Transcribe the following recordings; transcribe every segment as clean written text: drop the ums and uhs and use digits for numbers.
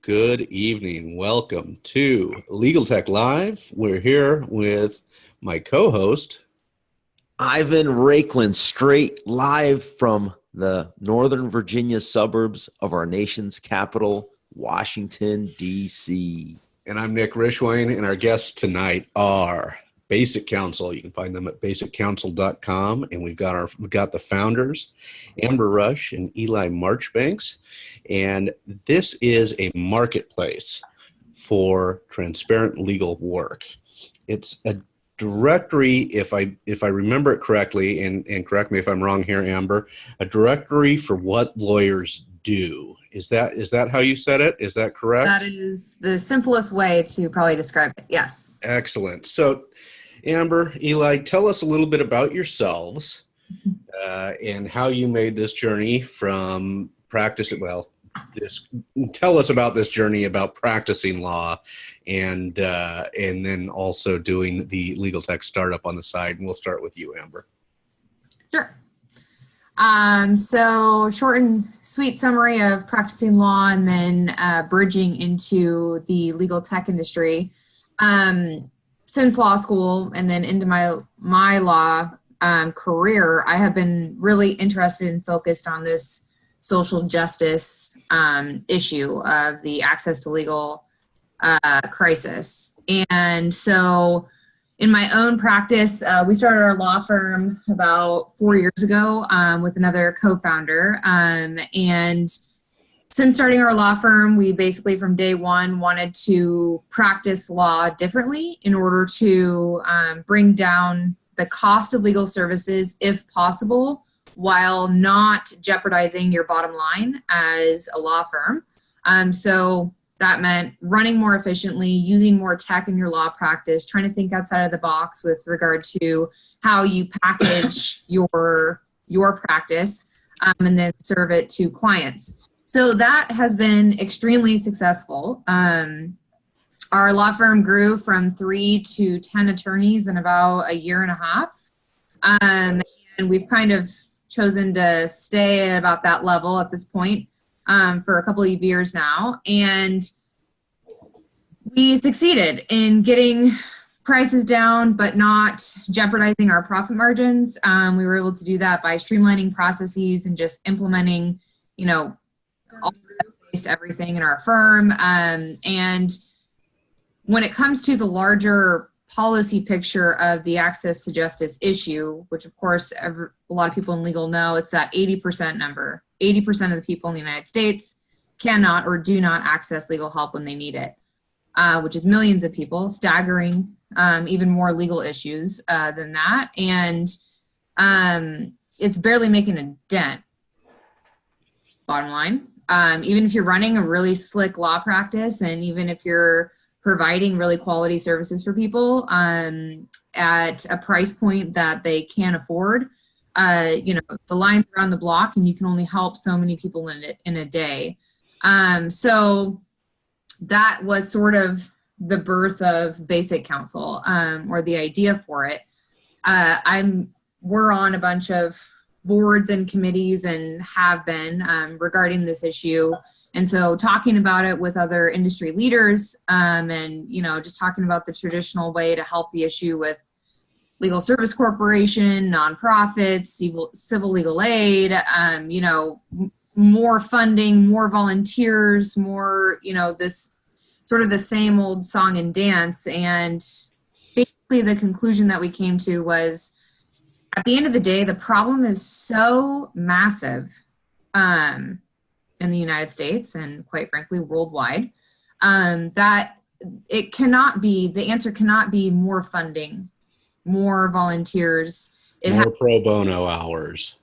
Good evening. Welcome to Legal Tech Live. We're here with my co-host, Ivan Rakeland, straight live from the Northern Virginia suburbs of our nation's capital, Washington, D.C. And I'm Nick Rishwain, and our guests tonight are BasicCounsel. You can find them at BasicCounsel.com, and we've got the founders, Amber Rush and Eli Marchbanks, and this is a marketplace for transparent legal work. It's a directory, if I remember it correctly, and correct me if I'm wrong here, Amber, a directory for what lawyers do. Is that how you said it? Is that correct? That is the simplest way to probably describe it, yes. Excellent. So, Amber, Eli, tell us a little bit about yourselves and how you made this journey from practice. Tell us about this journey about practicing law and then also doing the legal tech startup on the side. And we'll start with you, Amber. Sure. So short and sweet summary of practicing law and then bridging into the legal tech industry. Since law school and then into my law career, I have been really interested and focused on this social justice issue of the access to legal crisis. And so in my own practice, we started our law firm about 4 years ago with another co-founder. And since starting our law firm, we basically from day one wanted to practice law differently in order to bring down the cost of legal services if possible, while not jeopardizing your bottom line as a law firm. So that meant running more efficiently, using more tech in your law practice, trying to think outside of the box with regard to how you package your practice and then serve it to clients. So that has been extremely successful. Our law firm grew from 3 to 10 attorneys in about a year and a half. And we've kind of chosen to stay at about that level at this point for a couple of years now. And we succeeded in getting prices down, but not jeopardizing our profit margins. We were able to do that by streamlining processes and just implementing, all-based everything in our firm. And when it comes to the larger policy picture of the access to justice issue, which of course a lot of people in legal know, it's that 80% number. 80% of the people in the United States cannot or do not access legal help when they need it, which is millions of people, staggering, even more legal issues than that. And it's barely making a dent, bottom line. Even if you're running a really slick law practice and even if you're providing really quality services for people at a price point that they can't afford, the line's around the block and you can only help so many people in a day. So that was sort of the birth of BasicCounsel, or the idea for it. We're on a bunch of boards and committees and have been regarding this issue. And so talking about it with other industry leaders and, just talking about the traditional way to help the issue with legal service corporation, nonprofits, civil legal aid, more funding, more volunteers, more, this sort of the same old song and dance. And basically the conclusion that we came to was, at the end of the day, the problem is so massive in the United States and quite frankly worldwide, that the answer cannot be more funding, more volunteers, more pro bono hours.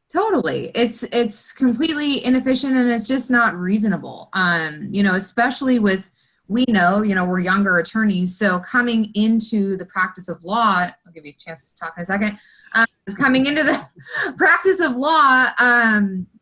Totally. It's completely inefficient and it's just not reasonable. Especially with, we're younger attorneys. So coming into the practice of law, I'll give you a chance to talk in a second. Coming into the practice of law,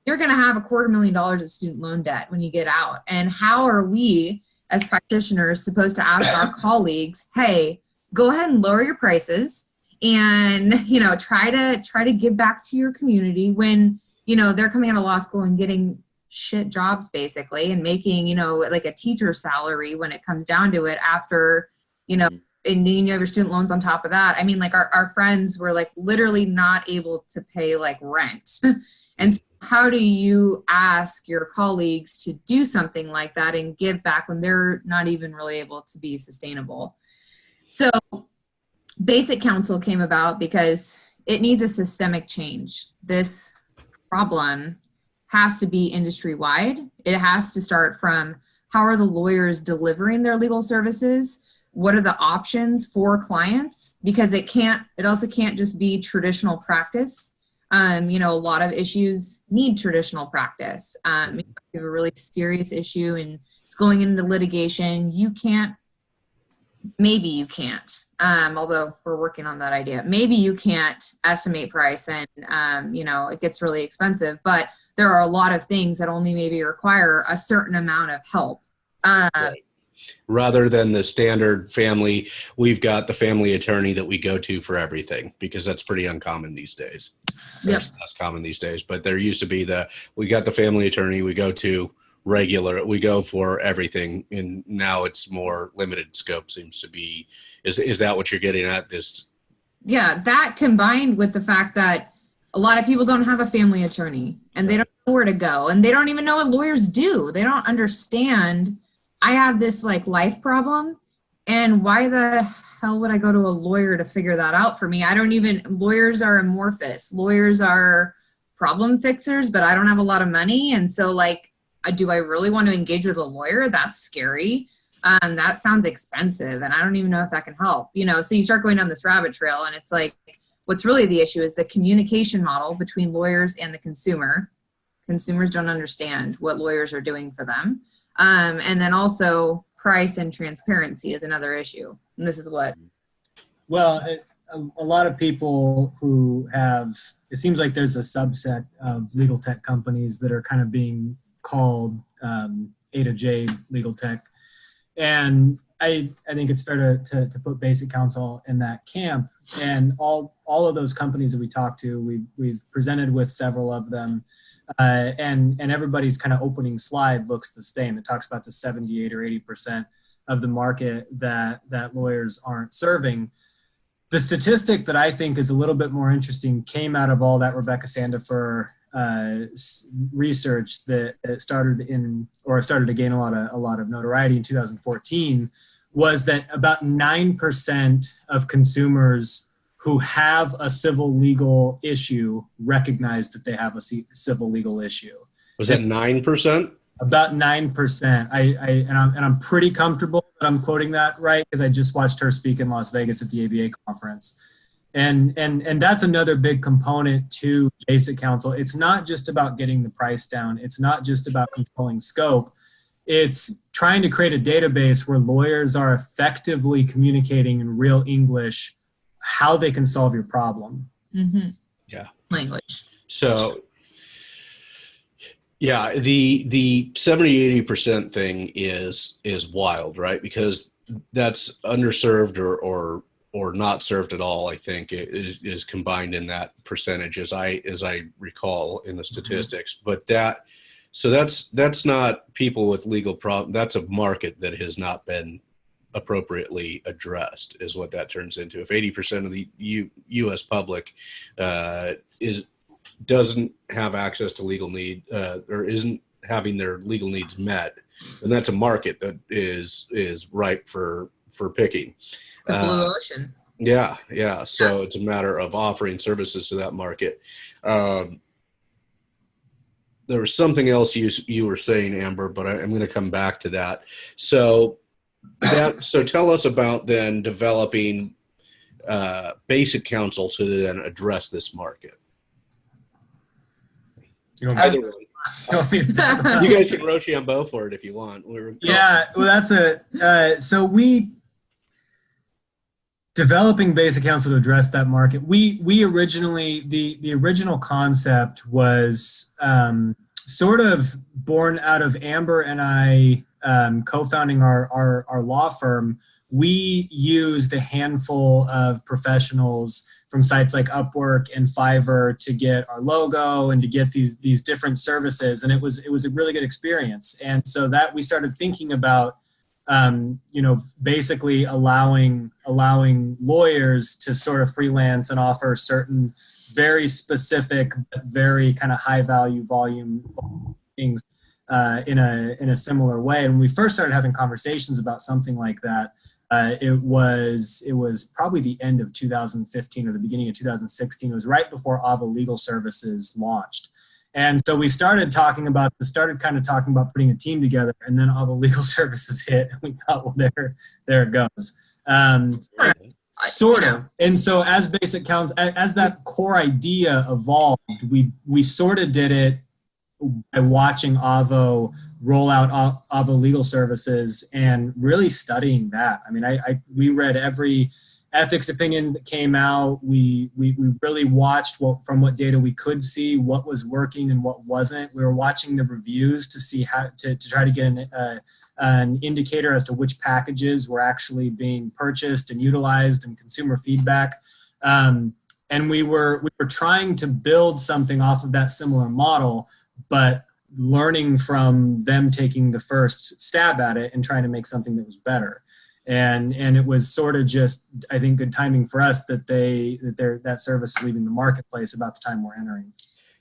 you're going to have $250,000 of student loan debt when you get out. And how are we as practitioners supposed to ask our colleagues, hey, go ahead and lower your prices and, try to give back to your community when, they're coming out of law school and getting shit jobs basically, and making, you know, like a teacher's salary when it comes down to it after, you know, and then you have your student loans on top of that. I mean, like our friends were like literally not able to pay like rent. And so how do you ask your colleagues to do something like that and give back when they're not even really able to be sustainable? So BasicCounsel came about because it needs a systemic change. This problem has to be industry-wide. It has to start from how are the lawyers delivering their legal services? What are the options for clients? Because it also can't just be traditional practice. You know, a lot of issues need traditional practice. If you have a really serious issue and it's going into litigation, maybe you can't, although we're working on that idea. Maybe you can't estimate price and, you know, it gets really expensive, but there are a lot of things that only maybe require a certain amount of help. Right. Rather than the standard family, we've got the family attorney that we go to for everything, because that's pretty uncommon these days. That's less common these days, but there used to be we got the family attorney we go to we go for everything, and now it's more limited scope seems to be. Is that what you're getting at? Yeah, that combined with the fact that a lot of people don't have a family attorney and they don't know where to go, and they don't even know what lawyers do. They don't understand, I have this like life problem, and why the hell would I go to a lawyer to figure that out for me? Lawyers are amorphous. Lawyers are problem fixers, but I don't have a lot of money. And so like, do I really want to engage with a lawyer? That's scary. That sounds expensive, and I don't even know if that can help. You know, so you start going down this rabbit trail, and it's like, what's really the issue is the communication model between lawyers and the consumer. Consumers don't understand what lawyers are doing for them. And then also price and transparency is another issue. And this is what? Well, a lot of people who it seems like there's a subset of legal tech companies that are kind of being called A to J legal tech. And I think it's fair to put BasicCounsel in that camp. And all of those companies that we talked to, we've presented with several of them. And everybody's kind of opening slide looks the same. It talks about the 78 or 80% of the market that lawyers aren't serving. The statistic that I think is a little bit more interesting came out of all that Rebecca Sandifer research that started to gain a lot of notoriety in 2014, was that about 9% of consumers who have a civil legal issue recognize that they have a civil legal issue. Was that 9%? About 9%. I'm pretty comfortable that I'm quoting that right, because I just watched her speak in Las Vegas at the ABA conference. And that's another big component to BasicCounsel. It's not just about getting the price down. It's not just about controlling scope. It's trying to create a database where lawyers are effectively communicating in real English how they can solve your problem. Mm-hmm. Yeah. Language. So, yeah, the 70-80% thing is wild, right? Because that's underserved or not served at all. I think it is combined in that percentage, as I recall in the statistics. Mm-hmm. But that's not people with legal problems. That's a market that has not been appropriately addressed, is what that turns into. If 80% of the U.S. public doesn't have access to legal need or isn't having their legal needs met, then that's a market that is ripe for picking. The blue ocean. Yeah. So it's a matter of offering services to that market. There was something else you were saying, Amber, but I'm going to come back to that. So tell us about then developing BasicCounsel to then address this market. Either one. You guys can Rochambeau for it if you want. Yeah, well, that's so we developing BasicCounsel to address that market. We originally, the original concept was sort of born out of Amber and I co-founding our law firm. we used a handful of professionals from sites like Upwork and Fiverr to get our logo and to get these different services, and it was a really good experience. And so that we started thinking about, basically allowing lawyers to sort of freelance and offer certain very specific, but very kind of high value volume things in a similar way. And when we first started having conversations about something like that, it was probably the end of 2015 or the beginning of 2016. It was right before Avo Legal Services launched. And so we started talking about putting a team together, and then Avo Legal Services hit, and we thought, well, there it goes. Sort of. And so as BasicCounsel, as that core idea evolved, we sort of did it by watching Avo roll out Avo Legal Services and really studying that. I mean, we read every ethics opinion that came out. We really watched from what data we could see, what was working and what wasn't. We were watching the reviews to see how to try to get an indicator as to which packages were actually being purchased and utilized, and consumer feedback. And we were trying to build something off of that similar model, but learning from them taking the first stab at it and trying to make something that was better. And it was sort of just, I think, good timing for us that that service is leaving the marketplace about the time we're entering.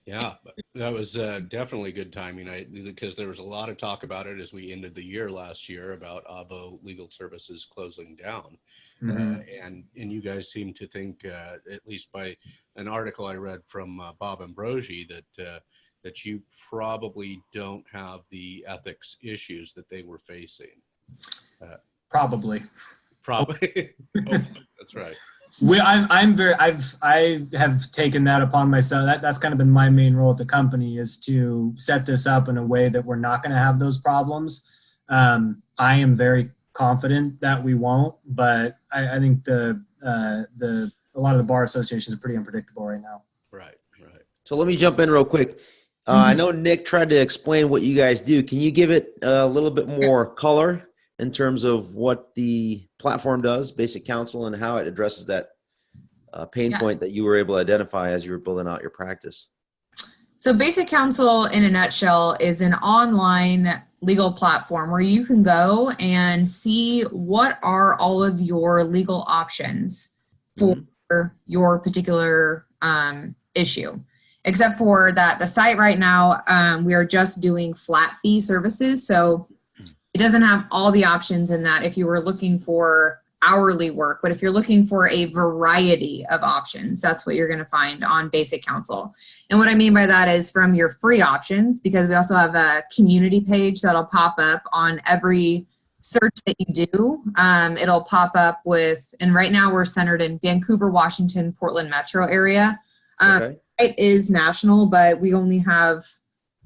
Yeah, that was definitely good timing, because there was a lot of talk about it as we ended the year last year about Avo Legal Services closing down. Mm-hmm. And you guys seem to think, at least by an article I read from Bob Ambrosi, that you probably don't have the ethics issues that they were facing. Probably. Oh, that's right. I have taken that upon myself. That's kind of been my main role at the company, is to set this up in a way that we're not going to have those problems. I am very confident that we won't, but I think a lot of the bar associations are pretty unpredictable right now. Right. So let me jump in real quick. I know Nick tried to explain what you guys do. Can you give it a little bit more color in terms of what the platform does, BasicCounsel, and how it addresses that pain point that you were able to identify as you were building out your practice? So BasicCounsel, in a nutshell, is an online legal platform where you can go and see what are all of your legal options for your particular issue. Except for that, the site right now, we are just doing flat fee services. So it doesn't have all the options in that if you were looking for hourly work, but if you're looking for a variety of options, that's what you're going to find on BasicCounsel. And what I mean by that is from your free options, because we also have a community page that'll pop up on every search that you do. It'll pop up with, and right now we're centered in Vancouver, Washington, Portland metro area. It is national, but we only have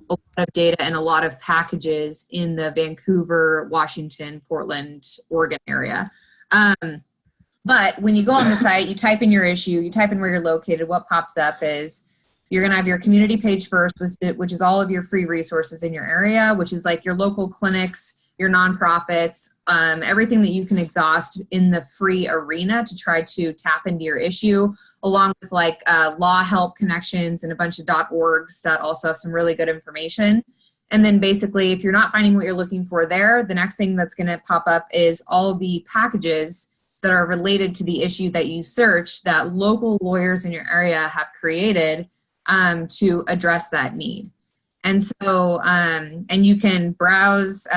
a lot of data and a lot of packages in the Vancouver, Washington, Portland, Oregon area. But when you go on the site, you type in your issue, you type in where you're located, what pops up is you're going to have your community page first, which is all of your free resources in your area, which is like your local clinics, your nonprofits, everything that you can exhaust in the free arena to try to tap into your issue, along with like law help connections and a bunch of .orgs that also have some really good information. And then basically, if you're not finding what you're looking for there, the next thing that's going to pop up is all the packages that are related to the issue that you search that local lawyers in your area have created to address that need. And so, and you can browse,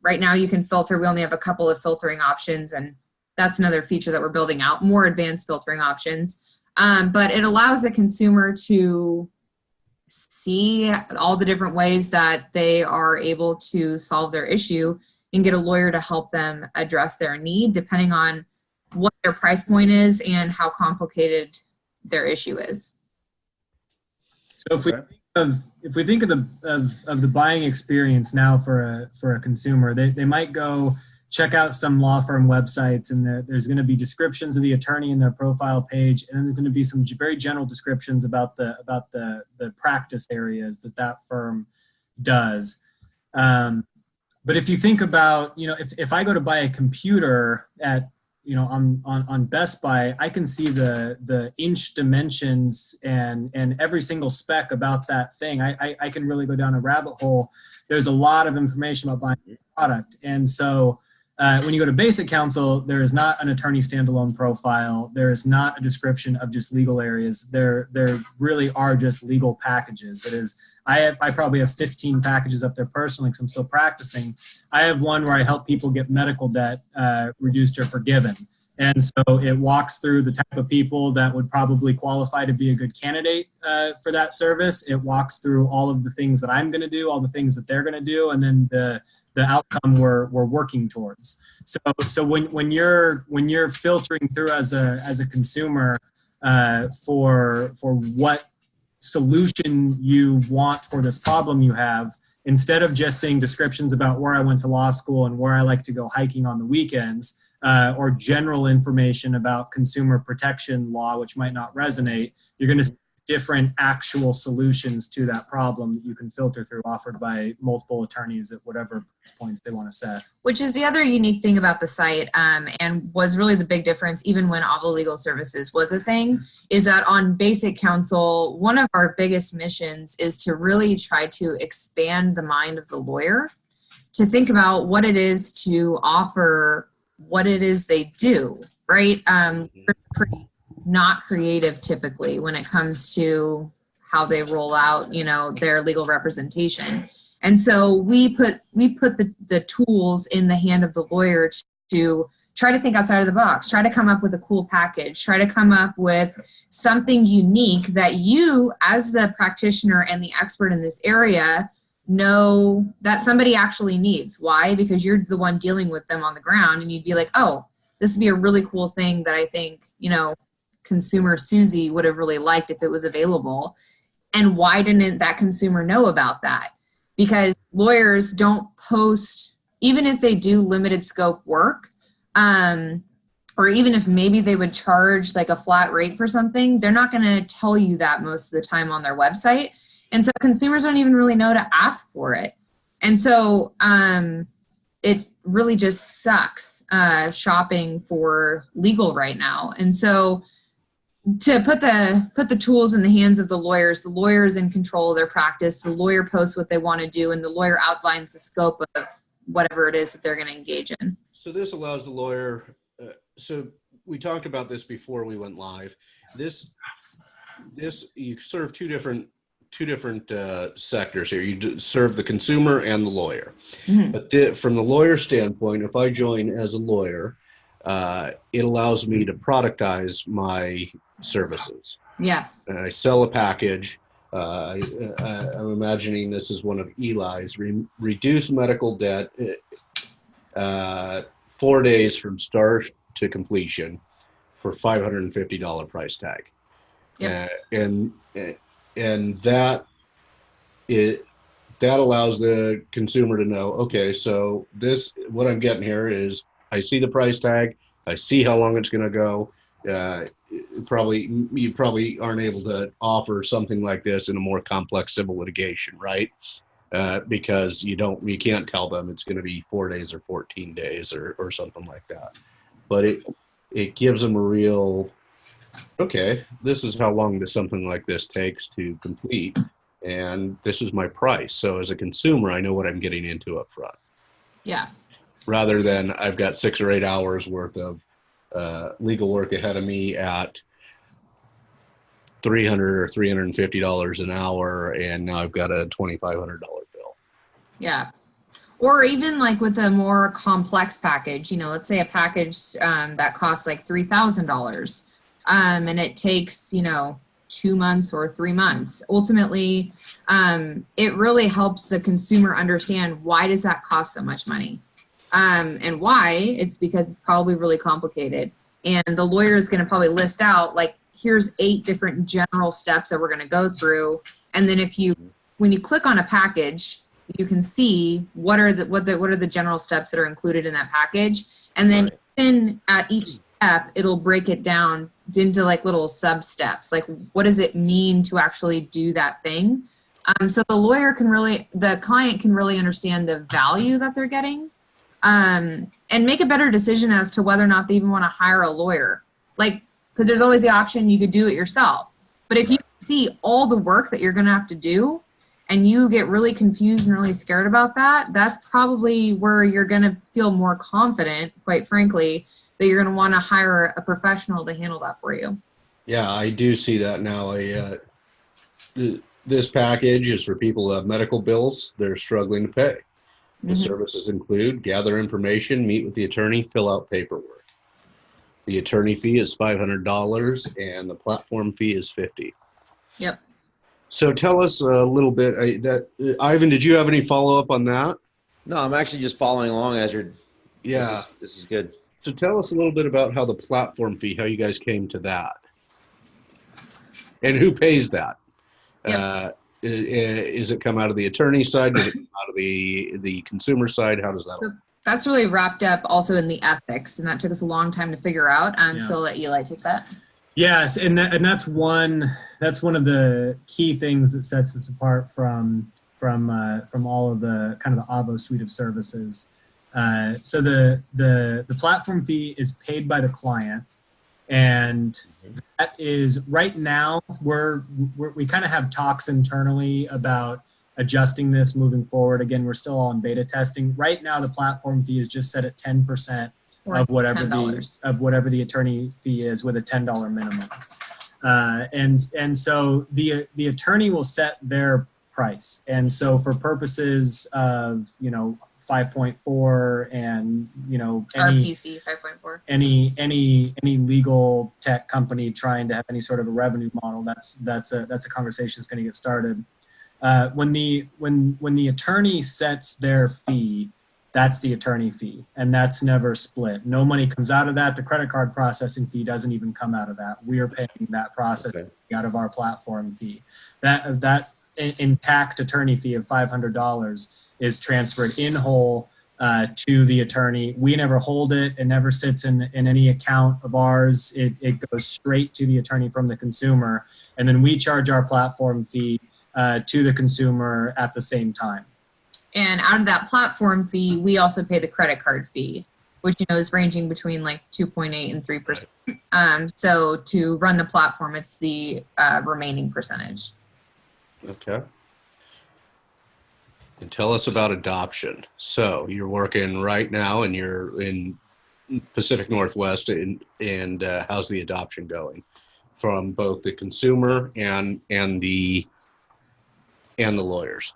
right now you can filter, we only have a couple of filtering options, and that's another feature that we're building out, more advanced filtering options. But it allows the consumer to see all the different ways that they are able to solve their issue and get a lawyer to help them address their need, depending on what their price point is and how complicated their issue is. So if we think of the buying experience now for a consumer, they might go check out some law firm websites, and there's going to be descriptions of the attorney in their profile page, and then there's going to be some very general descriptions about the practice areas that firm does. But if you think about, if I go to buy a computer at, on Best Buy, I can see the inch dimensions and every single spec about that thing. I can really go down a rabbit hole. There's a lot of information about buying a product. And so when you go to Basic Counsel, there is not an attorney standalone profile. There is not a description of just legal areas. There really are just legal packages. It is, I probably have 15 packages up there personally because I'm still practicing. I have one where I help people get medical debt reduced or forgiven. And so it walks through the type of people that would probably qualify to be a good candidate for that service. It walks through all of the things that I'm going to do, all the things that they're going to do, and then the outcome we're working towards. So when you're filtering through as a consumer for what solution you want for this problem you have, instead of just saying descriptions about where I went to law school and where I like to go hiking on the weekends, or general information about consumer protection law, which might not resonate, you're going to see different actual solutions to that problem that you can filter through, offered by multiple attorneys at whatever price points they want to set. Which is the other unique thing about the site, and was really the big difference even when Avo Legal Services was a thing, is that on Basic Counsel, one of our biggest missions is to really try to expand the mind of the lawyer to think about what it is to offer, what it is they do, right? We're pretty not creative typically when it comes to how they roll out, their legal representation. And so we put the tools in the hand of the lawyer to try to think outside of the box, try to come up with a cool package, try to come up with something unique that you, as the practitioner and the expert in this area, know that somebody actually needs. Why? Because you're the one dealing with them on the ground, and you'd be like, oh, this would be a really cool thing that I think, consumer Susie would have really liked if it was available. And why didn't that consumer know about that? Because lawyers don't post, even if they do limited scope work, or even if maybe they would charge like a flat rate for something, they're not going to tell you that most of the time on their website. And so consumers don't even really know to ask for it. And so it really just sucks shopping for legal right now. And so to put the tools in the hands of the lawyers in control of their practice, the lawyer posts what they want to do, and the lawyer outlines the scope of whatever it is that they're going to engage in. So this allows the lawyer, so we talked about this before we went live. This you serve two different sectors here. You serve the consumer and the lawyer. Mm-hmm. But from the lawyer standpoint, if I join as a lawyer, it allows me to productize my services. Yes. I sell a package. I'm imagining this is one of Eli's. Reduce medical debt 4 days from start to completion for $550 price tag. Yep. And that allows the consumer to know, okay, so what I'm getting here is I see the price tag, I see how long it's going to go. You probably aren't able to offer something like this in a more complex civil litigation, right? Because you can't tell them it's going to be 4 days or 14 days or something like that. But it gives them a real, okay, this is how long something like this takes to complete, and this is my price. So as a consumer, I know what I'm getting into up front. Yeah. Rather than I've got 6 or 8 hours worth of legal work ahead of me at $300 or $350 an hour, and now I've got a $2,500 bill. Yeah. Or even like with a more complex package, let's say a package that costs like $3,000. And it takes, 2 months or 3 months. Ultimately, it really helps the consumer understand, why does that cost so much money? And why? It's because it's probably really complicated. And the lawyer is going to probably list out, like, here's 8 different general steps that we're going to go through. And then when you click on a package, you can see what are the general steps that are included in that package. And then even at each step, it'll break it down into like little sub steps. Like, what does it mean to actually do that thing? So the client can really understand the value that they're getting, and make a better decision as to whether or not they even want to hire a lawyer. Like, because there's always the option you could do it yourself. But if you see all the work that you're going to have to do, and you get really confused and really scared about that, that's probably where you're going to feel more confident, quite frankly, that you're going to want to hire a professional to handle that for you. Yeah, I do see that now. This package is for people who have medical bills they're struggling to pay. The services include gather information, meet with the attorney, fill out paperwork. The attorney fee is $500 and the platform fee is $50. Yep. So tell us a little bit. Ivan, did you have any follow-up on that? No, I'm actually just following along as you're. Yeah. This is good. So tell us a little bit about how the platform fee, how you guys came to that, and who pays that. Yep. Is it come out of the attorney side? Does it come out of the consumer side? How does that work? That's really wrapped up also in the ethics, and that took us a long time to figure out. So I'll let Eli take that. Yes, and that's one of the key things that sets us apart from all of the kind of the Avo suite of services. So the platform fee is paid by the client, and that is right now we kind of have talks internally about adjusting this moving forward. Again, we're still on beta testing. Right now, the platform fee is just set at 10% of whatever the attorney fee is, with a $10 minimum. And so the attorney will set their price. And so for purposes of 5.4 and RPC 5.4, any legal tech company trying to have any sort of a revenue model, that's a conversation that's going to get started. When the attorney sets their fee, that's the attorney fee, and that's never split. No money comes out of that. The credit card processing fee doesn't even come out of that. We are paying that processing fee out of our platform fee. That intact attorney fee of $500 is transferred in whole to the attorney. We never hold it. It never sits in any account of ours. It goes straight to the attorney from the consumer, and then we charge our platform fee to the consumer at the same time. And out of that platform fee, we also pay the credit card fee, which is ranging between like 2.8 and 3%. So to run the platform, it's the remaining percentage. Okay. And tell us about adoption. So you're working right now, and you're in Pacific Northwest, and how's the adoption going from both the consumer and the lawyers?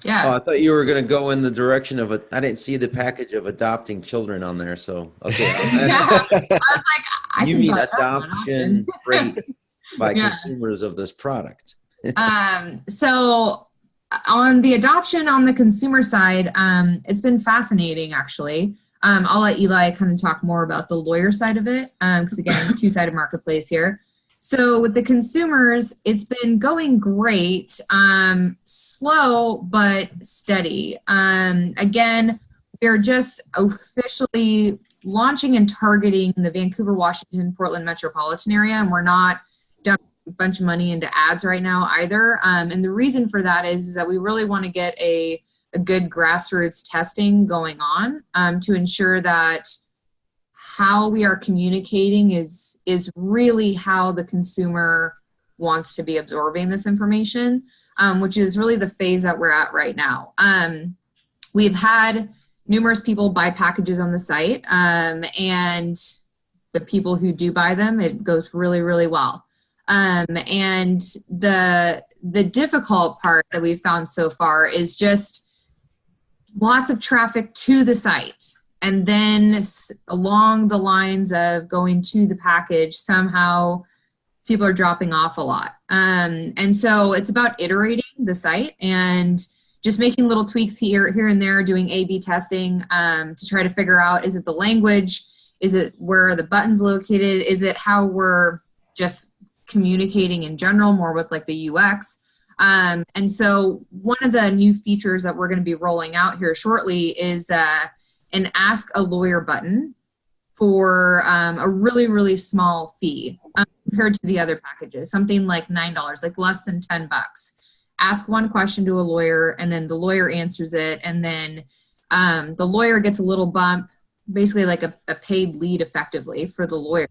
Yeah. Oh, I thought you were going to go in the direction of I didn't see the package of adopting children on there. So, okay. I was like, you mean adoption rate by consumers of this product. So on the adoption on the consumer side, it's been fascinating, actually. I'll let Eli kind of talk more about the lawyer side of it, because again, two-sided marketplace here. So with the consumers, it's been going great, slow but steady. Again, we're just officially launching and targeting the Vancouver, Washington, Portland metropolitan area, and we're not dumping a bunch of money into ads right now either. And the reason for that is that we really want to get a good grassroots testing going on to ensure that how we are communicating is really how the consumer wants to be absorbing this information, which is really the phase that we're at right now. We've had numerous people buy packages on the site, and the people who do buy them, it goes really, really well. And the difficult part that we've found so far is just lots of traffic to the site. And then along the lines of going to the package, somehow people are dropping off a lot. And so it's about iterating the site and just making little tweaks here and there, doing A/B testing to try to figure out, is it the language? Is it where are the buttons located? Is it how we're just communicating in general, more with like the UX? And so one of the new features that we're going to be rolling out here shortly is an Ask a Lawyer button for a really, really small fee compared to the other packages, something like $9, like less than $10. ask one question to a lawyer, and then the lawyer answers it, and then the lawyer gets a little bump, basically like a paid lead effectively for the lawyer.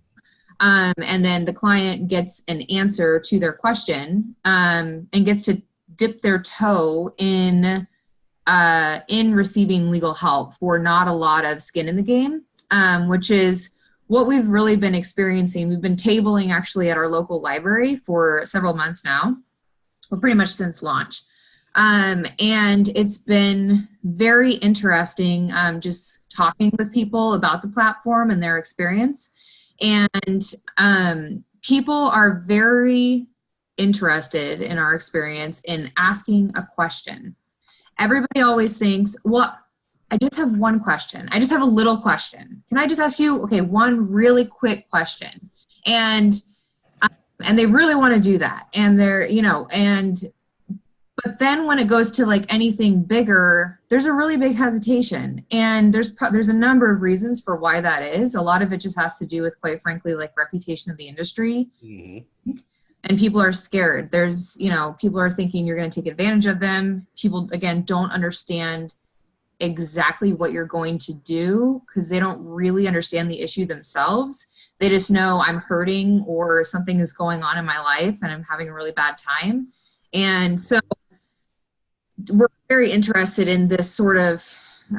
And then the client gets an answer to their question, and gets to dip their toe in receiving legal help for not a lot of skin in the game, which is what we've really been experiencing. We've been tabling actually at our local library for several months now, well, pretty much since launch. And it's been very interesting just talking with people about the platform and their experience. And people are very interested in our experience in asking a question. Everybody always thinks, well, I just have one question. I just have a little question. Can I just ask you, okay, one really quick question? And they really want to do that. And they're, you know, but then when it goes to like anything bigger, there's a really big hesitation. And there's a number of reasons for why that is. A lot of it just has to do with, quite frankly, like reputation of the industry. Mm-hmm. And people are scared. There's, you know, people are thinking you're going to take advantage of them. People, again, don't understand exactly what you're going to do because they don't really understand the issue themselves. They just know I'm hurting or something is going on in my life and I'm having a really bad time. And so we're very interested in this sort of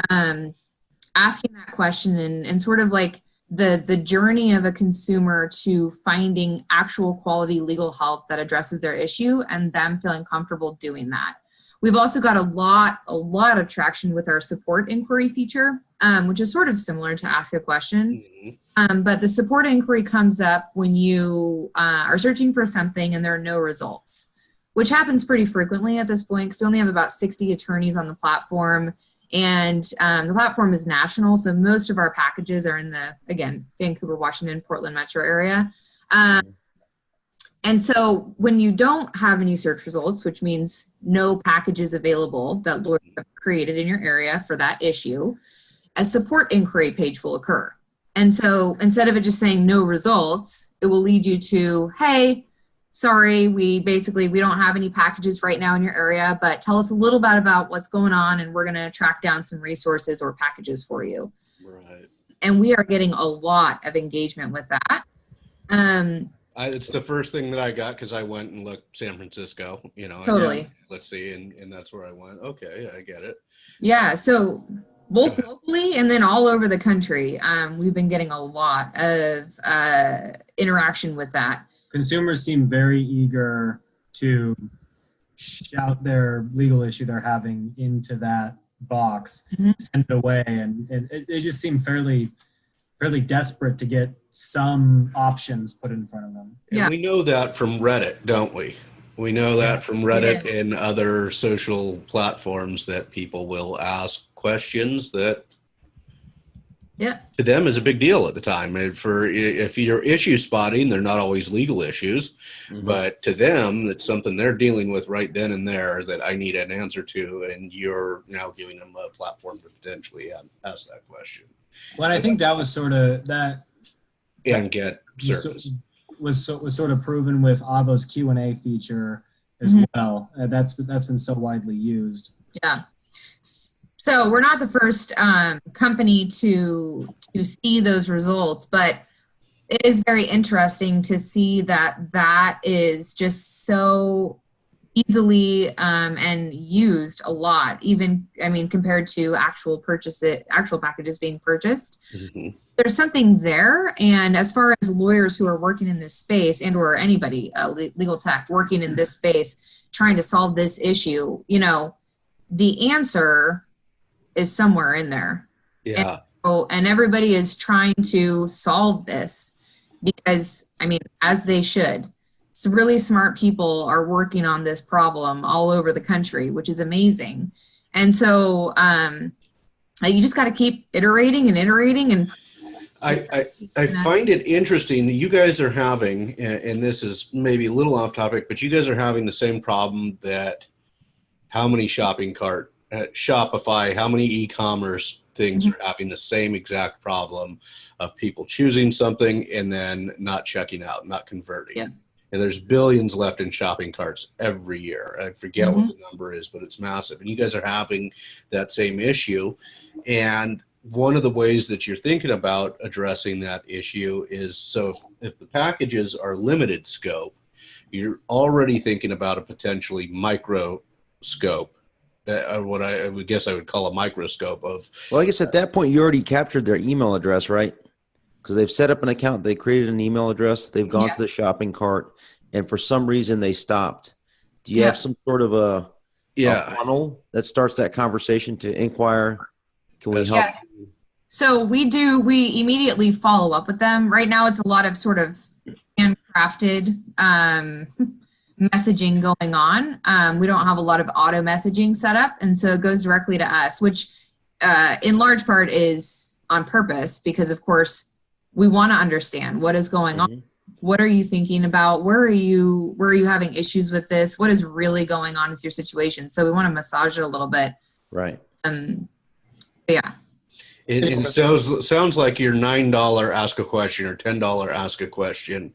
asking that question and sort of like the journey of a consumer to finding actual quality legal help that addresses their issue and them feeling comfortable doing that. We've also got a lot of traction with our support inquiry feature, which is sort of similar to ask a question. Mm-hmm. But the support inquiry comes up when you are searching for something and there are no results, which happens pretty frequently at this point because we only have about 60 attorneys on the platform. And the platform is national, so most of our packages are in the, again, Vancouver, Washington, Portland metro area. And so when you don't have any search results, which means no packages available that lawyers have created in your area for that issue, a support inquiry page will occur. And so instead of it just saying no results, it will lead you to, hey, sorry, we don't have any packages right now in your area, but tell us a little bit about what's going on and we're going to track down some resources or packages for you. Right. And we are getting a lot of engagement with that. It's the first thing that I got because I went and looked San Francisco, you know. Totally. Let's see, and that's where I went. Okay, I get it. Yeah, so both locally and then all over the country, we've been getting a lot of interaction with that. Consumers seem very eager to shout their legal issue they're having into that box, mm-hmm. send it away, and they just seem fairly desperate to get some options put in front of them. Yeah. And we know that from Reddit, don't we? We know that from Reddit and other social platforms that people will ask questions that to them is a big deal at the time. And if you're issue spotting, they're not always legal issues, mm-hmm. but to them, it's something they're dealing with right then and there that I need an answer to, and you're now giving them a platform to potentially ask that question. Well, I think that was sort of that. And get service. Was sort of proven with Avo's Q&A feature as mm-hmm. well. That's been so widely used. Yeah. So we're not the first company to see those results, but it is very interesting to see that is just so easily and used a lot, even, I mean, compared to actual packages being purchased. Mm-hmm. There's something there. And as far as lawyers who are working in this space and or anybody, legal tech working in this space, trying to solve this issue, you know, the answer is somewhere in there. Yeah. And everybody is trying to solve this because, I mean, as they should. Some really smart people are working on this problem all over the country, which is amazing. And so you just got to keep iterating and iterating. And I find it interesting that you guys are having, and this is maybe a little off topic, but you guys are having the same problem that how many shopping cart at Shopify, how many e-commerce things mm-hmm. are having the same exact problem of people choosing something and then not checking out, not converting. Yeah. and there's billions left in shopping carts every year. I forget what the number is, but it's massive. And you guys are having that same issue. And one of the ways that you're thinking about addressing that issue is, so if the packages are limited scope, you're already thinking about a potentially micro scope. What I would guess I would call a microscope of. Well, I guess at that point, you already captured their email address, right? Because they've set up an account, they created an email address, they've gone to the shopping cart, and for some reason they stopped. Do you have some sort of a funnel that starts that conversation to inquire? Can we help? Yeah. So we immediately follow up with them. Right now it's a lot of sort of handcrafted messaging going on. We don't have a lot of auto messaging set up, and so it goes directly to us, which in large part is on purpose, because of course we want to understand what is going on. What are you thinking about? Where are you having issues with this? What is really going on with your situation? So we want to massage it a little bit. Right. Yeah. It sounds like your $9 ask a question or $10 ask a question.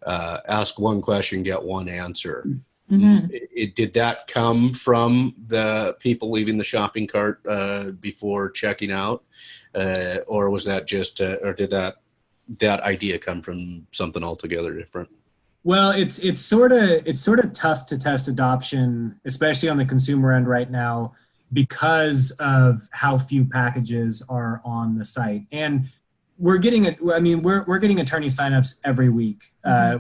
Ask one question, get one answer. Did that come from the people leaving the shopping cart before checking out, or was that just, or did that idea come from something altogether different? Well, it's sort of tough to test adoption, especially on the consumer end right now, because of how few packages are on the site. And we're getting we're getting attorney signups every week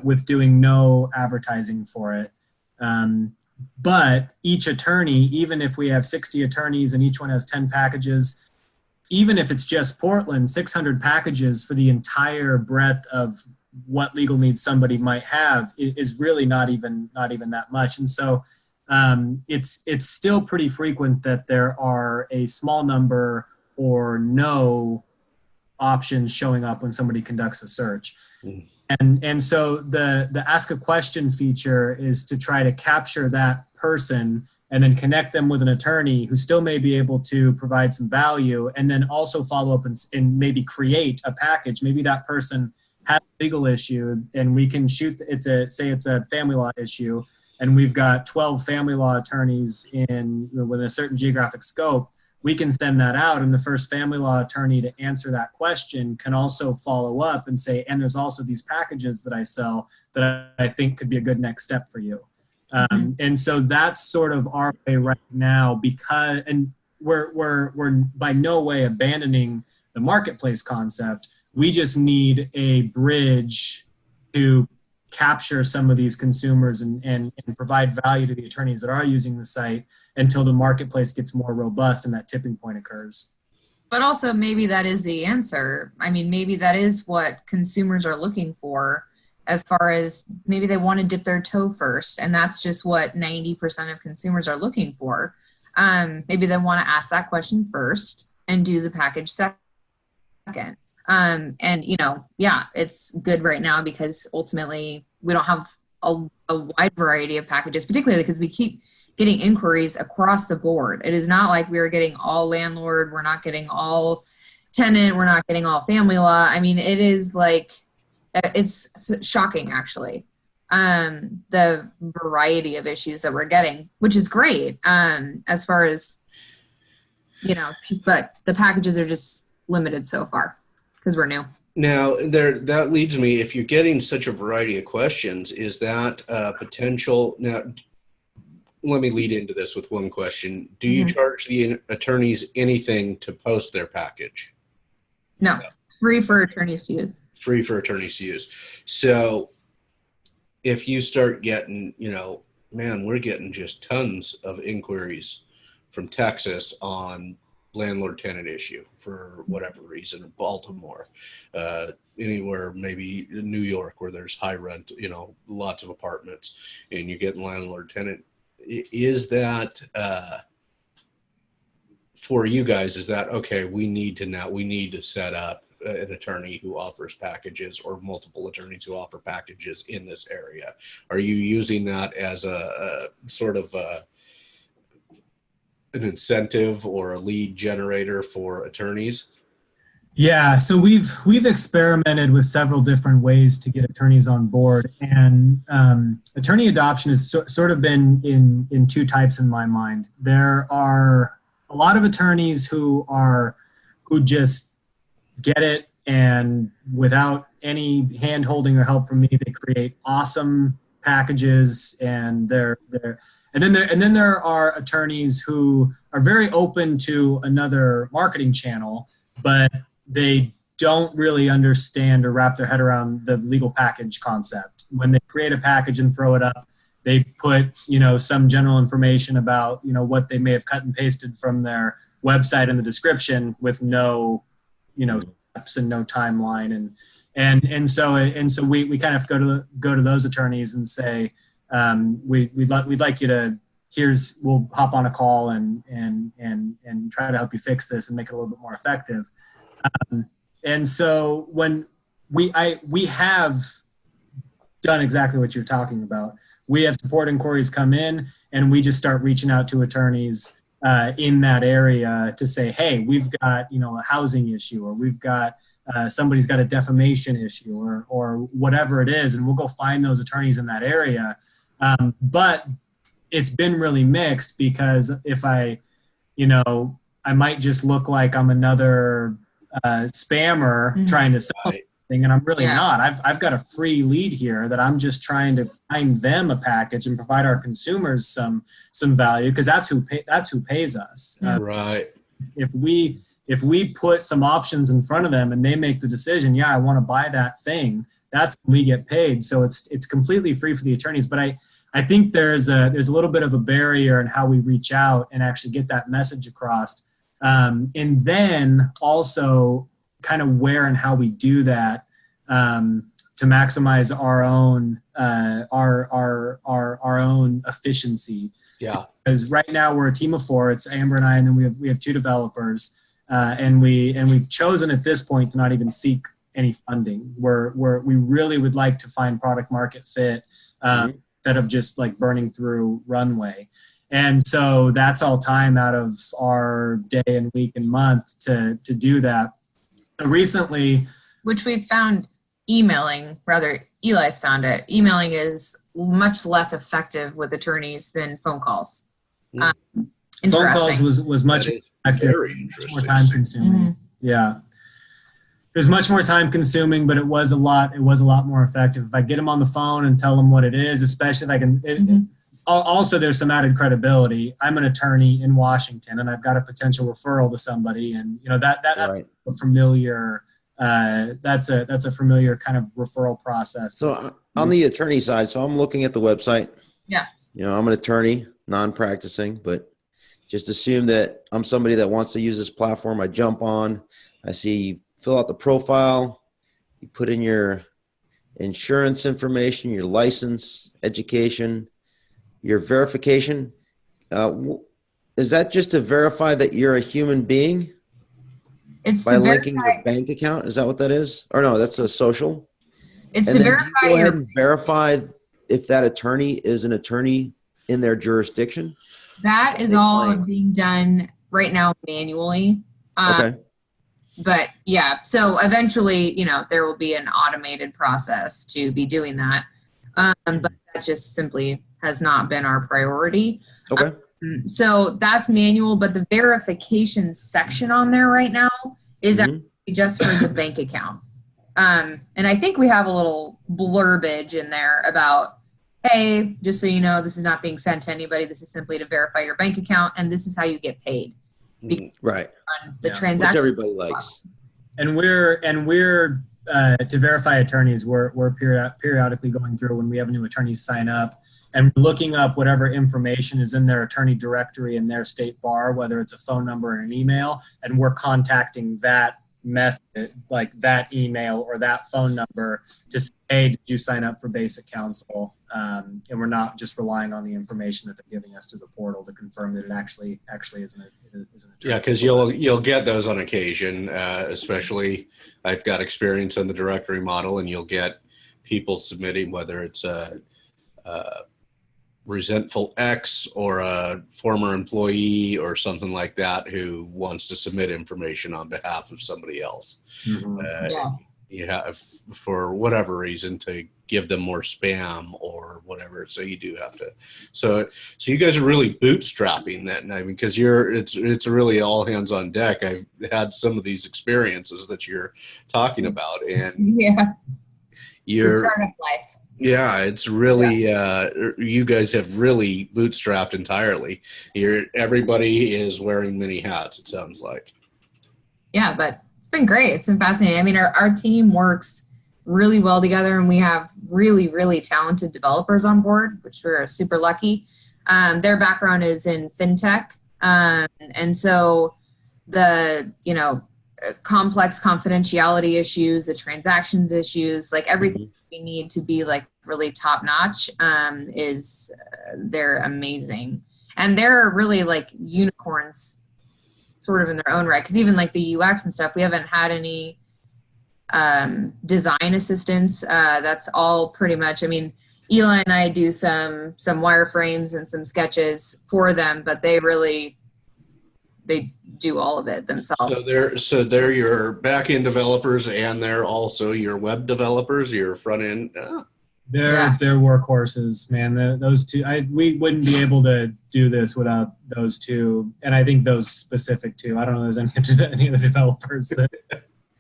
with doing no advertising for it. But each attorney, even if we have 60 attorneys and each one has 10 packages, even if it's just Portland, 600 packages for the entire breadth of what legal needs somebody might have is really not even that much. And so it's still pretty frequent that there are a small number or no options showing up when somebody conducts a search. And so the ask a question feature is to try to capture that person and then connect them with an attorney who still may be able to provide some value, and then also follow up and maybe create a package. Maybe that person has a legal issue and we can say it's a family law issue, and we've got 12 family law attorneys within a certain geographic scope. We can send that out, and the first family law attorney to answer that question can also follow up and say, and there's also these packages that I sell that I think could be a good next step for you. And so that's sort of our way right now, because, and we're by no way abandoning the marketplace concept. We just need a bridge to capture some of these consumers and provide value to the attorneys that are using the site until the marketplace gets more robust and that tipping point occurs. But also maybe that is the answer. I mean, maybe that is what consumers are looking for, as far as maybe they want to dip their toe first, and that's just what 90% of consumers are looking for. Maybe they want to ask that question first and do the package second. And it's good right now because ultimately we don't have a wide variety of packages, particularly because we keep getting inquiries across the board. It is not like we're getting all landlord, we're not getting all tenant, we're not getting all family law. I mean, it is like, it's shocking actually, the variety of issues that we're getting, which is great, as far as, but the packages are just limited so far because we're new. Now, that leads me, if you're getting such a variety of questions, is that potential? Now, let me lead into this with one question. Do you charge the attorneys anything to post their package? No, it's free for attorneys to use. Free for attorneys to use. So if you start getting, we're getting just tons of inquiries from Texas on landlord-tenant issue for whatever reason, or Baltimore, anywhere, maybe in New York where there's high rent, lots of apartments, and you're getting landlord-tenant. Is that for you guys? Is that okay? We need to set up an attorney who offers packages, or multiple attorneys who offer packages in this area. Are you using that as a sort of an incentive or a lead generator for attorneys? Yeah, so we've experimented with several different ways to get attorneys on board, and attorney adoption has sort of been in two types in my mind. There are a lot of attorneys who just get it, and without any hand holding or help from me, they create awesome packages, and then there are attorneys who are very open to another marketing channel, but they don't really understand or wrap their head around the legal package concept. When they create a package and throw it up, they put, some general information about, what they may have cut and pasted from their website in the description with no, steps and no timeline. And so we kind of go to those attorneys and say, we'd like you to, we'll hop on a call and try to help you fix this and make it a little bit more effective. And so when we have done exactly what you're talking about, we have support inquiries come in, and we just start reaching out to attorneys in that area to say, hey, we've got a housing issue, or we've got somebody's got a defamation issue, or whatever it is, and we'll go find those attorneys in that area. But it's been really mixed, because if I might just look like I'm another spammer trying to sell something, and I'm really not. I've got a free lead here that I'm just trying to find them a package and provide our consumers some value, because that's who pays us. Right. If we put some options in front of them and they make the decision, I want to buy that thing, that's when we get paid. So it's completely free for the attorneys. But I think there's a little bit of a barrier in how we reach out and actually get that message across. And then also kind of where and how we do that to maximize our own efficiency. Yeah. Because right now we're a team of 4. It's Amber and I, and then we have 2 developers, and we've chosen at this point to not even seek any funding. We really would like to find product market fit instead of just like burning through runway. And so that's all time out of our day and week and month to do that. Recently, which we've found Eli's found it. Emailing is much less effective with attorneys than phone calls. Phone calls was much effective, much more time consuming. Mm-hmm. Yeah. It was much more time consuming, but it was a lot more effective. If I get them on the phone and tell them what it is, especially if I can, also, there's some added credibility. I'm an attorney in Washington, and I've got a potential referral to somebody, and that's a familiar. That's a familiar kind of referral process. So on the attorney side, so I'm looking at the website. Yeah. I'm an attorney, non-practicing, but just assume that I'm somebody that wants to use this platform. I jump on, I see, fill out the profile, you put in your insurance information, your license, education, your verification. Is that just to verify that you're a human being? It's by linking your bank account? Is that what that is? Or no, that's a social? It's and to then verify you go ahead and verify if that attorney is an attorney in their jurisdiction? That is all being done right now manually. Okay. But yeah, so eventually, there will be an automated process to be doing that. But that just simply has not been our priority. Okay. So that's manual, but the verification section on there right now is actually just for the bank account. And I think we have a little blurbage in there about, hey, just so you know, this is not being sent to anybody. This is simply to verify your bank account, and this is how you get paid. Right. On the transaction. Which everybody likes. And we're to verify attorneys, we're periodically going through when we have new attorneys sign up and looking up whatever information is in their attorney directory in their state bar, whether it's a phone number or an email, and we're contacting that method, like that email or that phone number, to say, hey, did you sign up for BasicCounsel? And we're not just relying on the information that they're giving us through the portal to confirm that it actually is an attorney. Yeah, because you'll get those on occasion, especially I've got experience in the directory model, and you'll get people submitting, whether it's resentful ex or a former employee or something like that who wants to submit information on behalf of somebody else. Yeah. You have, for whatever reason, to give them more spam or whatever. So you do have to. So you guys are really bootstrapping that, I mean, because it's really all hands on deck. I've had some of these experiences that you're talking about, and Yeah. you're The startup life. yeah, it's really you guys have really bootstrapped entirely. Everybody is wearing many hats, it sounds like. Yeah, but it's been great. It's been fascinating. I mean, our team works really well together, and we have really, really talented developers on board, which we're super lucky. Their background is in fintech. And so the, complex confidentiality issues, the transactions issues, like everything we need to be like really top notch they're amazing. And they're really like unicorns sort of in their own right. Cause even like the UX and stuff, we haven't had any design assistance. That's all pretty much, I mean, Eli and I do some wireframes and some sketches for them, but they do all of it themselves. So they're your back-end developers, and they're also your web developers, your front-end. They're workhorses, man. Those two, we wouldn't be able to do this without those two, and I think those specific two. I don't know if there's any of the developers that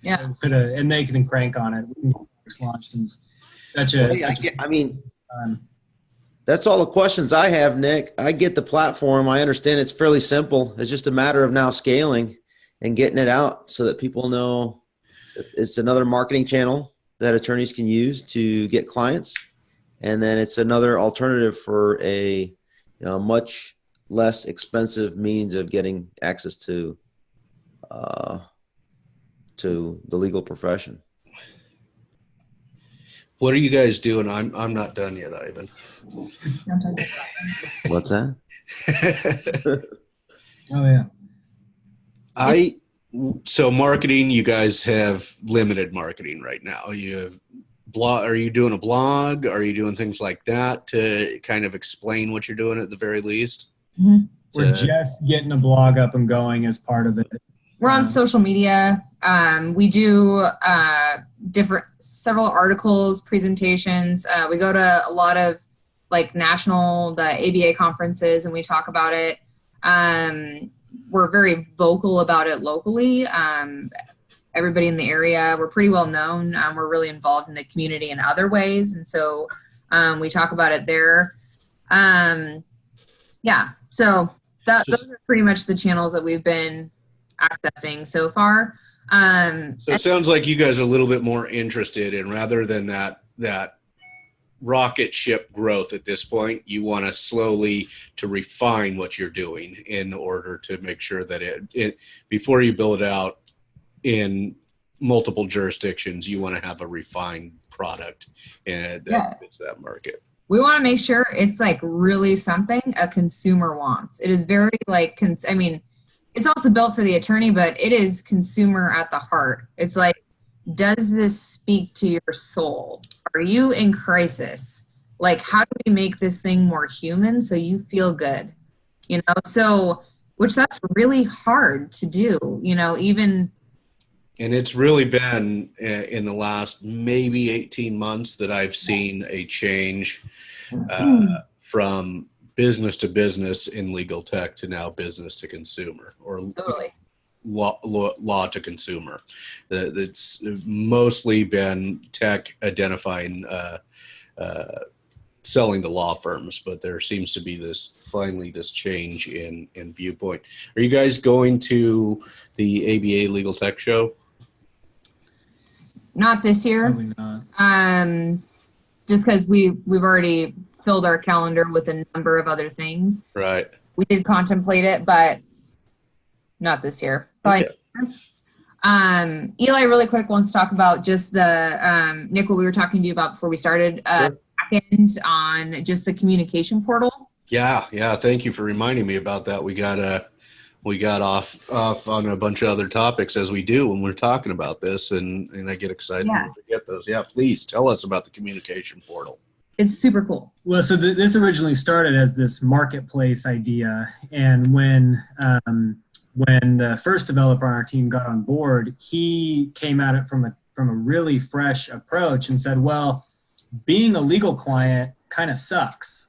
and they can crank on it. We can get this launched in that's all the questions I have, Nick. I get the platform. I understand it's fairly simple. It's just a matter of now scaling and getting it out so that people know it's another marketing channel that attorneys can use to get clients. And then it's another alternative for a much less expensive means of getting access to the legal profession. What are you guys doing? I'm not done yet, Ivan. What's that? Oh yeah. So marketing, you guys have limited marketing right now. You have blog. Are you doing a blog? Are you doing things like that to kind of explain what you're doing at the very least? Mm-hmm. We're just getting a blog up and going as part of it. We're on social media. We do several articles, presentations. We go to a lot of like the ABA conferences, and we talk about it. We're very vocal about it locally. Everybody in the area, we're pretty well known. We're really involved in the community in other ways. And so we talk about it there. So those are pretty much the channels that we've been accessing so far. So it sounds like you guys are a little bit more interested in, rather than that rocket ship growth at this point, you want to slowly to refine what you're doing in order to make sure that it before you build it out in multiple jurisdictions, you want to have a refined product and that fits that market. We want to make sure it's like really something a consumer wants. It is very like, it's also built for the attorney, but it is consumer at the heart. It's like, does this speak to your soul? Are you in crisis? Like, how do we make this thing more human so you feel good? So, which that's really hard to do, even. And it's really been in the last maybe 18 months that I've seen a change from business to business in legal tech to now business to consumer, or totally. Law to consumer. It's mostly been tech identifying, selling to law firms, but there seems to be this change in viewpoint. Are you guys going to the ABA Legal Tech Show? Not this year. Probably not. Just because we've already filled our calendar with a number of other things. Right. We did contemplate it, but not this year. Probably. Okay. Eli, really quick, wants to talk about just the Nick, what we were talking to you about before we started. Sure. Back-end on just the communication portal. Yeah. Thank you for reminding me about that. We got off on a bunch of other topics, as we do when we're talking about this, and I get excited when we forget those. Yeah, please tell us about the communication portal. It's super cool. Well, so this originally started as this marketplace idea, and when the first developer on our team got on board, he came at it from a really fresh approach and said, "Well, being a legal client kind of sucks,"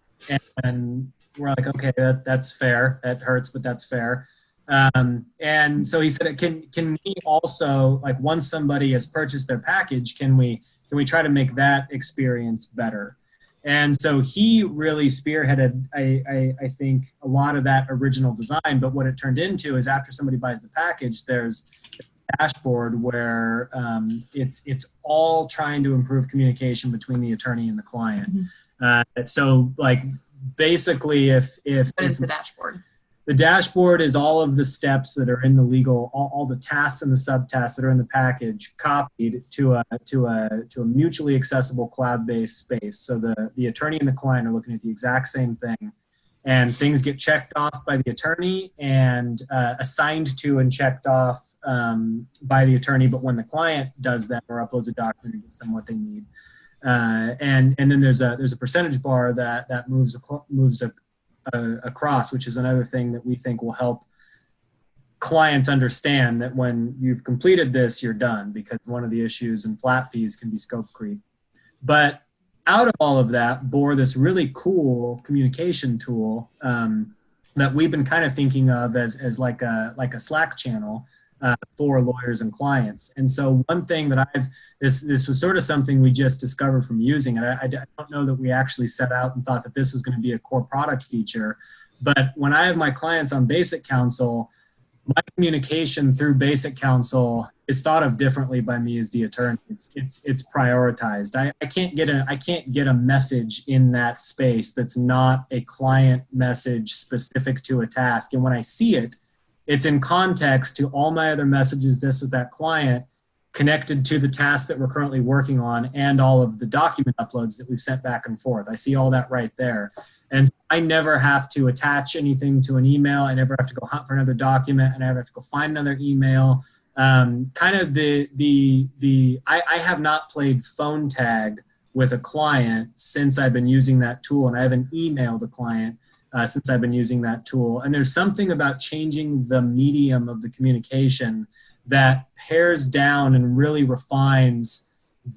and we're like, "Okay, that's fair. That hurts, but that's fair." And so he said, "Can we also, like, once somebody has purchased their package, can we try to make that experience better?" And so he really spearheaded, I think, a lot of that original design. But what it turned into is after somebody buys the package, there's a dashboard where it's all trying to improve communication between the attorney and the client. Mm-hmm. So, like, basically, what is the dashboard? The dashboard is all of the steps that are in the legal, all the tasks and the subtasks that are in the package copied to a mutually accessible cloud-based space. So the attorney and the client are looking at the exact same thing, and things get checked off by the attorney and assigned to and checked off by the attorney. But when the client does that or uploads a document, it gets them what they need. And then there's a percentage bar that moves across, which is another thing that we think will help clients understand that when you've completed this, you're done, because one of the issues in flat fees can be scope creep. But out of all of that bore this really cool communication tool that we've been kind of thinking of as like a Slack channel for lawyers and clients. And so one thing that this was sort of something we just discovered from using it. I don't know that we actually set out and thought that this was going to be a core product feature, but when I have my clients on BasicCounsel, my communication through BasicCounsel is thought of differently by me as the attorney. It's prioritized. I can't get a message in that space that's not a client message specific to a task. And when I see it, it's in context to all my other messages with that client, connected to the task that we're currently working on and all of the document uploads that we've sent back and forth. I see all that right there. And so I never have to attach anything to an email. I never have to go hunt for another document, and I never have to go find another email. I have not played phone tag with a client since I've been using that tool, and I haven't emailed a client since I've been using that tool. And there's something about changing the medium of the communication that pares down and really refines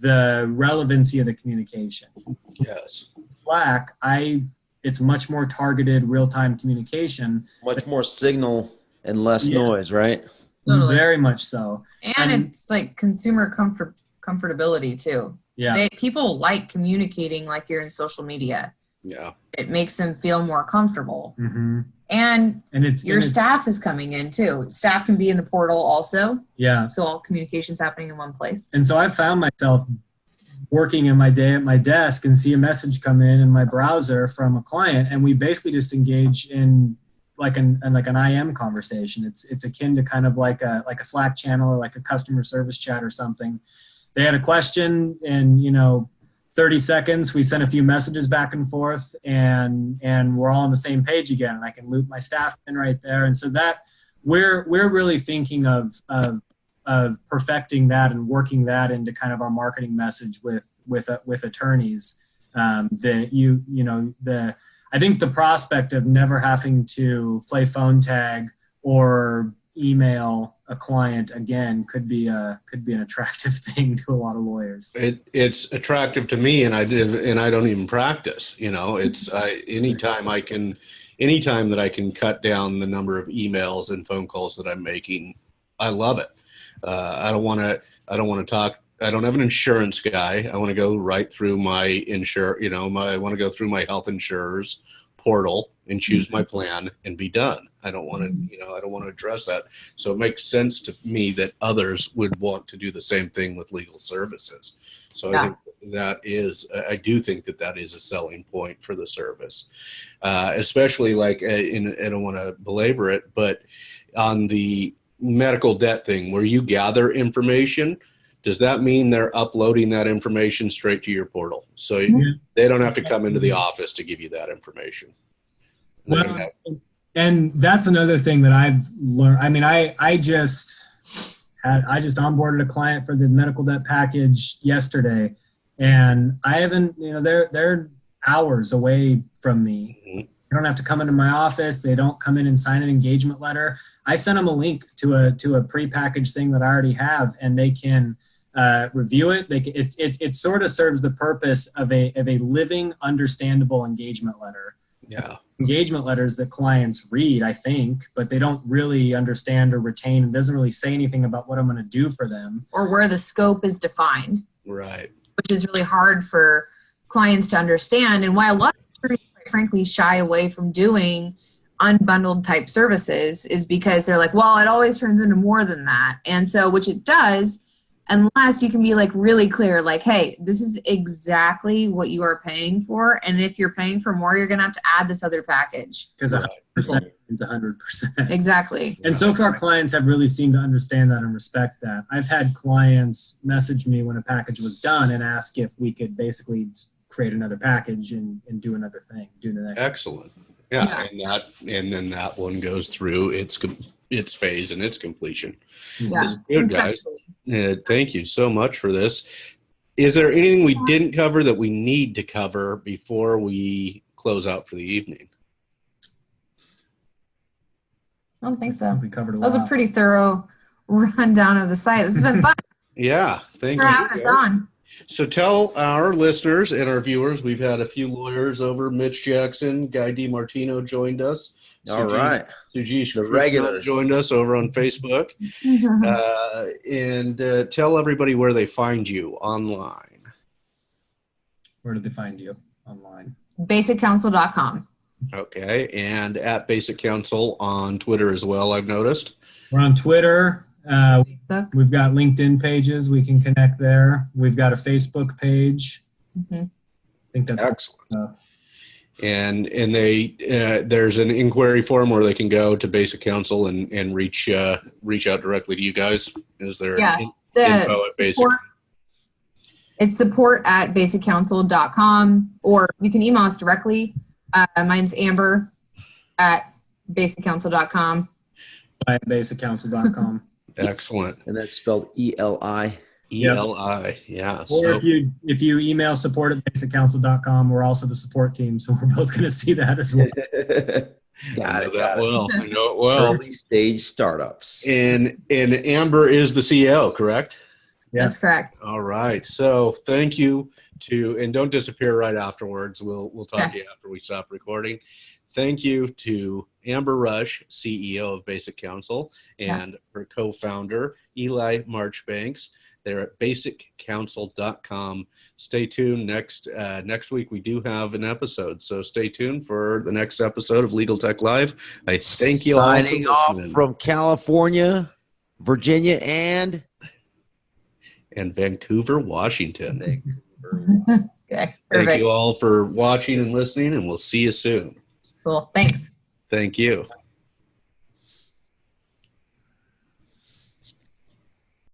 the relevancy of the communication. Yes. Slack, it's much more targeted real-time communication. Much more signal and less noise, right? Totally. Very much so. And it's like consumer comfortability too. Yeah. People like communicating like you're in social media. Yeah. It makes them feel more comfortable. Mm-hmm. And it's staff is coming in too. Staff can be in the portal also. Yeah. So all communication's happening in one place. And so I found myself working in my day at my desk and see a message come in my browser from a client, and we basically just engage in like an IM conversation. It's akin to kind of like a Slack channel or like a customer service chat or something. They had a question, and 30 seconds, we sent a few messages back and forth, and we're all on the same page again. And I can loop my staff in right there. And so that we're really thinking of perfecting that and working that into kind of our marketing message with attorneys. I think the prospect of never having to play phone tag or email a client again could be an attractive thing to a lot of lawyers. It's attractive to me, and I don't even practice. It's anytime that I can cut down the number of emails and phone calls that I'm making, I love it. I don't want to talk. I don't have an insurance guy. I want to go right through my I want to go through my health insurer's portal and choose my plan and be done. I don't want to address that. So it makes sense to me that others would want to do the same thing with legal services. So yeah. I do think that is a selling point for the service, especially like, and I don't want to belabor it, but on the medical debt thing where you gather information, does that mean they're uploading that information straight to your portal? So they don't have to come into the office to give you that information. And that's another thing that I've learned. I mean, I just onboarded a client for the medical debt package yesterday, and I haven't, they're hours away from me. Mhm. They don't have to come into my office. They don't come in and sign an engagement letter. I send them a link to a prepackaged thing that I already have, and they can review it. It sort of serves the purpose of a living, understandable engagement letter. Yeah. Engagement letters that clients read, I think, but they don't really understand or retain. It doesn't really say anything about what I'm going to do for them. Or where the scope is defined, Right. which is really hard for clients to understand, and why a lot of attorneys, quite frankly, shy away from doing unbundled type services is because they're like, well, it always turns into more than that. And so, which it does, unless you can be like really clear, like, hey, this is exactly what you are paying for. And if you're paying for more, you're going to have to add this other package. Because 100% is 100%. Exactly. And so far, clients have really seemed to understand that and respect that. I've had clients message me when a package was done and ask if we could basically create another package and do another thing, do the next. Excellent. Yeah, and then that one goes through its phase and its completion. Yeah. It's good, guys. Thank you so much for this. Is there anything we didn't cover that we need to cover before we close out for the evening? I don't think so. We covered a That was lot. a pretty thorough rundown of the site. This has been fun. Yeah, thank for you. having us on. So tell our listeners and our viewers, we've had a few lawyers over. Mitch Jackson, Guy DiMartino joined us. All right. Sujesh The Krishna regulars joined us over on Facebook. And tell everybody where they find you online. Where do they find you online? BasicCounsel.com. Okay, and at Basic Counsel on Twitter as well, I've noticed. We're on Twitter. Facebook. We've got LinkedIn pages. We can connect there. We've got a Facebook page. Mm-hmm. I think that's excellent. And they there's an inquiry form where they can go to Basic Counsel and reach out directly to you guys. Is there info at Basic? It's support@basiccounsel.com, or you can email us directly. Mine's Amber at BasicCounsel.com. At BasicCounsel.com. Excellent. And that's spelled E-L-I. E-L-I, yeah. Or So, if you email support@basiccounsel.com, we're also the support team, so we're both going to see that as well. Got it. I know it well. Early stage startups. And Amber is the CEO, correct? Yes. That's correct. All right. So thank you and don't disappear right afterwards. We'll talk to you after we stop recording. Thank you to Amber Rush, CEO of Basic Counsel, and her co-founder, Eli Marchbanks. They're at BasicCounsel.com. Stay tuned. Next week, we do have an episode, so stay tuned for the next episode of Legal Tech Live. I thank you all for listening. Signing off from California, Virginia, and Vancouver, Washington. Okay, Thank perfect. you all for watching and listening, and we'll see you soon. Cool. Thanks. Thank you.